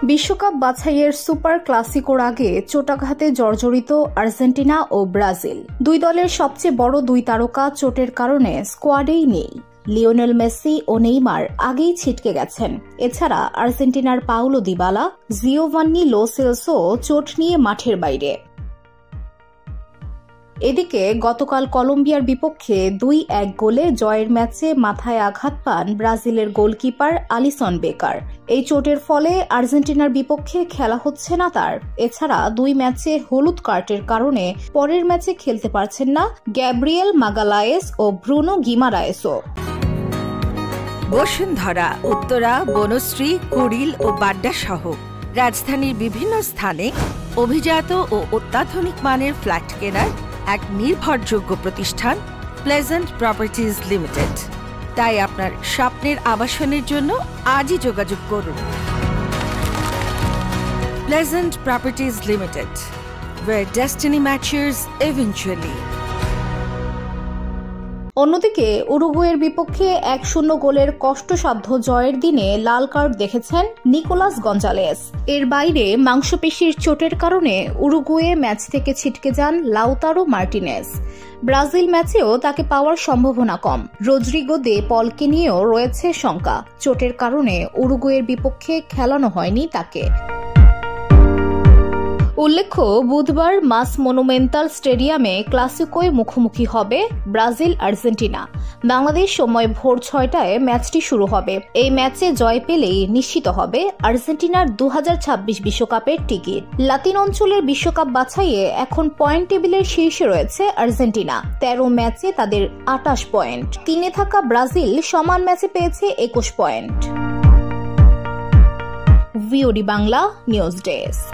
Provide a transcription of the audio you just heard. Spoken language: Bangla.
বিশ্বকাপ বাছাইয়ের সুপার ক্লাসিকোর আগে চোটাঘাতে জর্জরিত আর্জেন্টিনা ও ব্রাজিল। দুই দলের সবচেয়ে বড় দুই তারকা চোটের কারণে স্কোয়াডেই নেই। লিওনেল মেসি ও নেইমার আগেই ছিটকে গেছেন। এছাড়া আর্জেন্টিনার Paulo Dybala, Giovanni Lo Celso চোট নিয়ে মাঠের বাইরে। এদিকে গতকাল কলম্বিয়ার বিপক্ষে ২-১ গোলে জয়ের ম্যাচে মাথায় আঘাত পান ব্রাজিলের গোলকিপার আলিসন বেকার। এই চোটের ফলে আর্জেন্টিনার বিপক্ষে খেলা হচ্ছে না তার। এছাড়া ২ ম্যাচে হলুদ কার্ডের কারণে পরের ম্যাচে খেলতে পারছেন না গ্যাব্রিয়েল মাগালায়েস ও ব্রুনো গিমারায়েসও। বসুন্ধরা, উত্তরা, বনশ্রী, কুড়িল ও বাড্ডা সহ রাজধানীর বিভিন্ন স্থানে অভিজাত ও অত্যাধুনিক মানের ফ্ল্যাট কেনার এক নির্ভরযোগ্য প্রতিষ্ঠান প্লেজেন্ট প্রপার্টিজ লিমিটেড। তাই আপনার স্বপ্নের আবাসনের জন্য আজই যোগাযোগ করুন। Pleasant properties limited, where destiny matches eventually। অন্যদিকে উরুগুয়ের বিপক্ষে ১-০ গোলের কষ্টসাধ্য জয়ের দিনে লাল কার্ড দেখেছেন নিকোলাস গঞ্জালেস। এর বাইরে মাংসপেশির চোটের কারণে উরুগুয়ে ম্যাচ থেকে ছিটকে যান লাউতারো মার্টিনেজ। ব্রাজিল ম্যাচেও তাকে পাওয়ার সম্ভাবনা কম। রদ্রিগো দে পলকে নিয়েও রয়েছে শঙ্কা। চোটের কারণে উরুগুয়ের বিপক্ষে খেলানো হয়নি তাকে। উল্লেখ্য, বুধবার মাস মনুমেন্টাল স্টেডিয়ামে ক্লাসিকোয় মুখোমুখি হবে ব্রাজিল আর্জেন্টিনা। বাংলাদেশ সময় ভোর ৬টায় ম্যাচটি শুরু হবে। এই ম্যাচে জয় পেলেই নিশ্চিত হবে আর্জেন্টিনার ২০২৬ বিশ্বকাপের টিকিট। লাতিন অঞ্চলের বিশ্বকাপ বাছাইয়ে এখন পয়েন্ট টেবিলের শীর্ষে রয়েছে আর্জেন্টিনা। ১৩ ম্যাচে তাদের ২৮ পয়েন্ট। ৩-এ থাকা ব্রাজিল সমান ম্যাচে পেয়েছে ২১ point. VOD Bangla news desk.